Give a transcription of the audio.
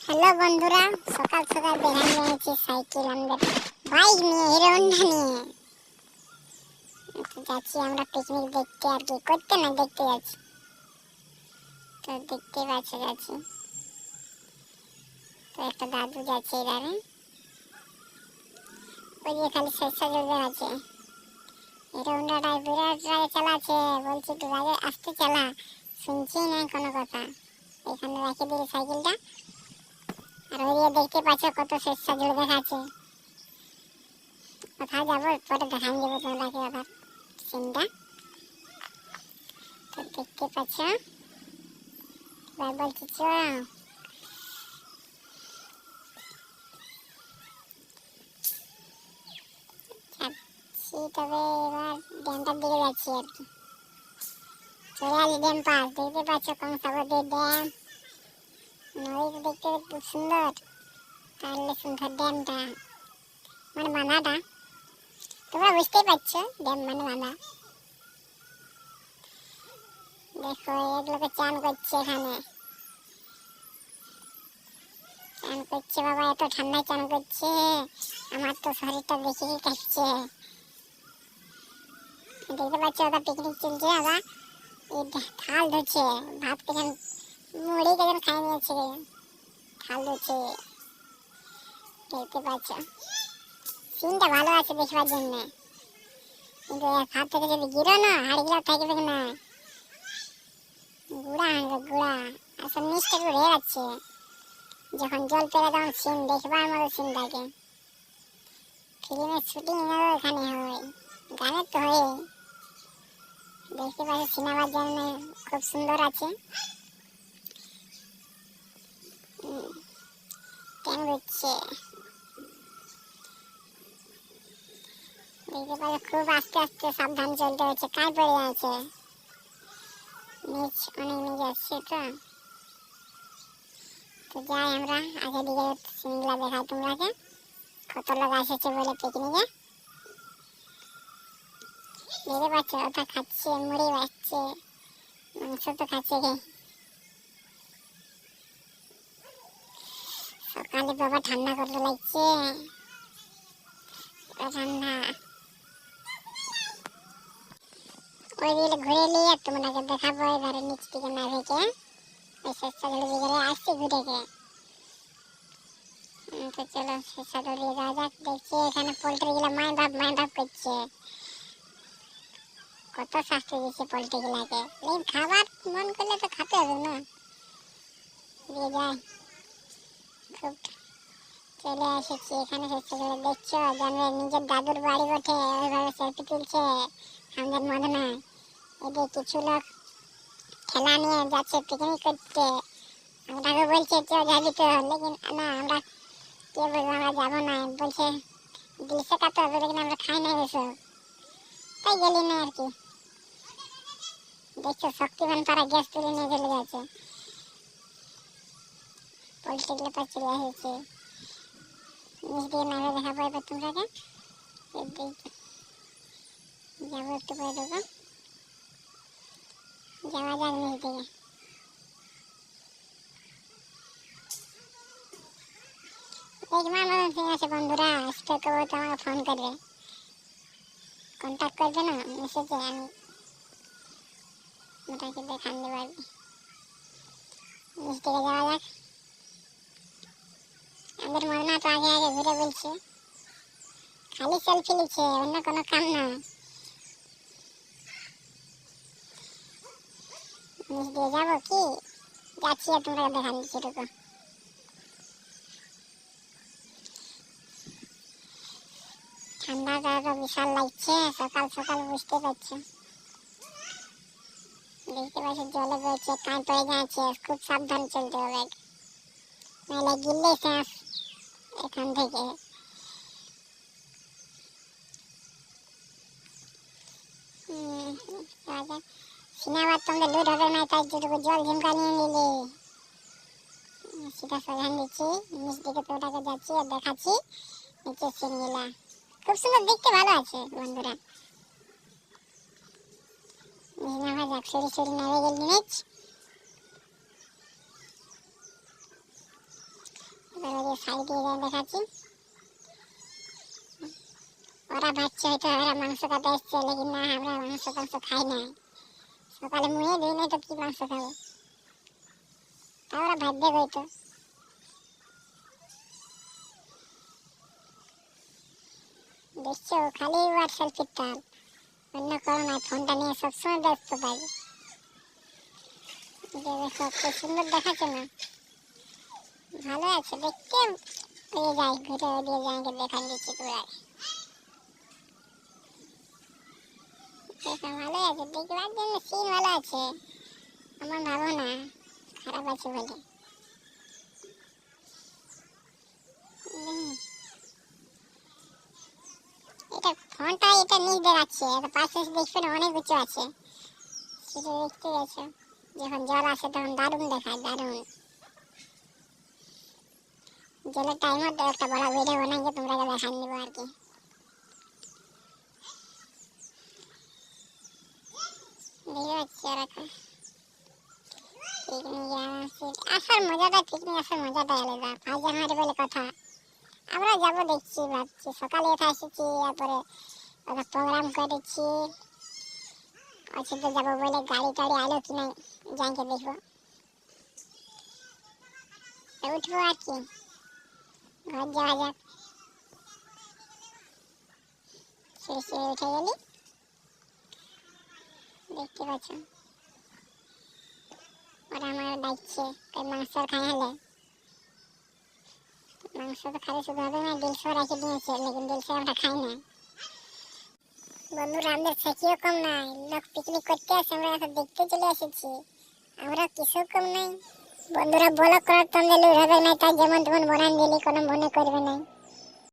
Hello বন্ধুরা, সকাল সকাল বেরিয়ে নিয়েছি সাইকেল আমাদের বাইক নিয়ে, হিরো হন্ডা নিয়ে। যাচ্ছি আমরা পিকনিক দেখতে, আর কি করতে না দেখতে যাচ্ছি। তো দেখতে পাচ্ছি যাচ্ছি, তো একটা দাদু যাচ্ছে এধারে, ওই যে খালি শেষা জলবে আছে। হিরো হন্ডাটা বিরাট রাগে চালাচ্ছে, বলছি একটু রাগে আসতে চালা, শুনছি না কোনো কথা। এখানে রেখে দিল সাইকেলটা, আর ওই দেখতে পাচ্ছ কত শেষা জল দেখাচ্ছে। কোথায় যাবো পরে দেখাই দেবো তোমাদেরকে আবার সিনটা। তো দেখতে পাচ্ছ, এবার বলছি যাচ্ছি, তবে এবার ড্যামটার দিকে যাচ্ছি আর কি। চলে আসি ড্যাম পাস, দেখতে পাচ্ছ কংসাবতী ড্যাম, নদীটা দেখতে খুব সুন্দর। তাহলে সুন্দর ড্যামটা মানে বাঁধাটা, তোমরা বুঝতেই পারছো ড্যাম মানে বাঁধা। দেখো এগুলোকে চান করছে, এখানে চান করছে বাবা, এত ঠান্ডায় চান করছে, আমার তো শরীরটা দেখেই কাঁপছে। দেখতে পাচ্ছ ওটা পিকনিক চলছে, আবার এই থাল ধরছে, ভাত কেন মুড়ি কেন খাই নিয়েছে, থাল ধরছে। দেখতে পাচ্ছ সিনটা ভালো আছে দেখবার জন্য, কিন্তু হাত থেকে যদি গিরো না হাড়িগুলো থাকবে না, গুড়া আনবে গুড়া। আসলে নিচটা একটু রয়ে যাচ্ছে, যখন জল পেলে তখন সিন দেখবার মতো সিন থাকে। ফিল্মের শুটিং এখানে হয়, গানের তো হয়। দেখতে পাচ্ছি সিনেমার জন্য খুব সুন্দর আছে। ট্যাং হচ্ছে, দেখতে পাচ্ছি খুব আস্তে আস্তে সাবধান চলতে হচ্ছে, কাজ পড়ে আছে, নিচ অনেক নিচে আসছে। তো যাই আমরা আগে দিকে সিনগুলা দেখাই তোমরাকে, কত লোক এসেছে বলে পিকনিকে। দেখতে পাচ্ছ ওটা খাচ্ছে, মুড়ি বাচ্ছে, মাংস তো খাচ্ছে গে। সকালে বাবা ঠান্ডা করতে লাগছে, ঠান্ডা। ওই দিকে ঘুরে নিয়ে তোমাকে দেখাবো এবারে নিচ দিকে না থেকে, ওই শেষাগুলো দিকে আসছি ঘুরে গিয়ে। তো চলো শেষাগুলো দিয়ে যাওয়া যাক। দেখছি এখানে পোল্ট্রিগুলো মায় ভাব করছে, কত শাস্তি দিচ্ছে পোল্ট্রিগুলাকে। এই খাবার মন করলে তো খেতে হবে না, দিয়ে যায়। খুব চলে এসেছি এখানে, শেষাগুলো দেখছো জানবে নিজের দাদুর বাড়ি বটে, ওইভাবে সেলফি তুলছে আমাদের মনে নয়। এদের কিছু লোক খেলা নিয়ে যাচ্ছে পিকনিক করতে, আমরাকে বলছে কেউ যাবি তো, লেকিন না আমরা কে বলবো আমরা যাবো না, বলছে দিল সে কাতে হবে, লেকিন আমরা খাই না এসব, তাই গেলি না আর কি। দেখছো শক্তিমান পাড়া গ্যাস তুলে নিয়ে চলে যাচ্ছে, পোল্ট্রিগুলো পার চলে এসেছে। নিচ দিয়ে নামে দেখাবো এবার তোমরাকে, যাবো একটু করে দেবো, যাওয়া যাক নিচ দিকে। দেখবার মতন ঠিক আছে বন্ধুরা, আসতে করবো তো আমাকে ফোন করবে, কন্ট্যাক্ট করবে না মেসেজে, আমি ওটাকে দেখান দেবো আর কি। নিচ দিকে যাওয়া যাক। আমাদের মদনা তো আগে আগে ঘুরে বলছে, খালি সেলফি নিচ্ছে, অন্য কোনো কাম না। নিচ দিয়ে যাবো কি যাচ্ছি, আর তোমরা দেখান দিচ্ছি এটুকু। ঠান্ডাটা তো বিশাল লাগছে সকাল সকাল, বুঝতে পারছো। দেখতে পাচ্ছি জলে বইছে, কাঁই পড়ে যাচ্ছে, খুব সাবধান চলতে হবে, নাহলে গিললে শ্বাস এখান থেকে। সিনেমার তোমাদের লুট হবে না, তাই যেটুকু জল ঝিমকা নিয়ে নিলি। সেটা সজান দিচ্ছি, নিচ দিকে তোটাকে যাচ্ছি আর দেখাচ্ছি নিচের সিনগুলা, খুব সুন্দর দেখতে, ভালো আছে বন্ধুরা। নামা যাক, সরি নেমে গেল নিচ। এবার সাইড দিয়ে যাই দেখাচ্ছি। ওরা ভাবছে হয়তো ওরা মাংস কাটে এসছে, লেকিন না, আমরা মাংস টাংস খাই না। সকালে মুয়ে দিই নাই তো কি মাংস খাবো, তা ওরা ভাববে হয়তো। দেখছো খালি ওয়ার সেলফির টাল, অন্য করো না, ফোনটা নিয়ে সবসময় ব্যস্ত থাকে। দেখো কি সুন্দর দেখাচ্ছে না, ভালো আছে দেখতে। ওই যাই ঘুরে ওদিকে যাইকে দেখান দিচ্ছি পুরা। দেখো ভালো আছে, দেখবার জন্য সিন ভালো আছে, আমার ভালো না খারাপ আছে বলে। এটা ফোনটা এটা নিচ দেখাচ্ছে, এটা পাশে দেখবেন অনেক উঁচু আছে, সেটা দেখতে গেছো। যখন জল আসে তখন দারুণ দেখায়, দারুণ। জলের টাইমও তো একটা বড় ভিডিও বানাইয়ে তোমরা দেখান নিবো আর কি। দেখতে পাচ্ছি আর এখন পিকনিক আসার মজাটা, পিকনিক আসার মজাটা আলাদা। 5 জানুয়ারি বলে কথা, আমরা যাবো দেখছি, ভাবছি সকালে উঠে এসেছি, তারপরে ওরা প্রোগ্রাম করেছি, অচিতে যাবো বলে গাড়ি টাড়ি আলো কি নাই যাইকে দেখবো, উঠবো আর কি, ঘর যাওয়া যাক। সে উঠে গেলি দেখতে পাচ্ছ, ওরা আমার ডাকছে মাংস খাই হলে। মাংস তো খালি শুধু হবে না, ডিলসও রেখে দিয়েছে, লেকিন ডিলসে আমরা খাই না। বন্ধুরা আমাদের সেকিও কম নাই, লোক পিকনিক করতে আসে, আমরা এখন দেখতে চলে এসেছি, আমরা কিছু কম নাই। বন্ধুরা ব্লগ করার তো আমাদের লোক হবে না, তাই যেমন তেমন বানান দিলি, কোনো মনে করবে না।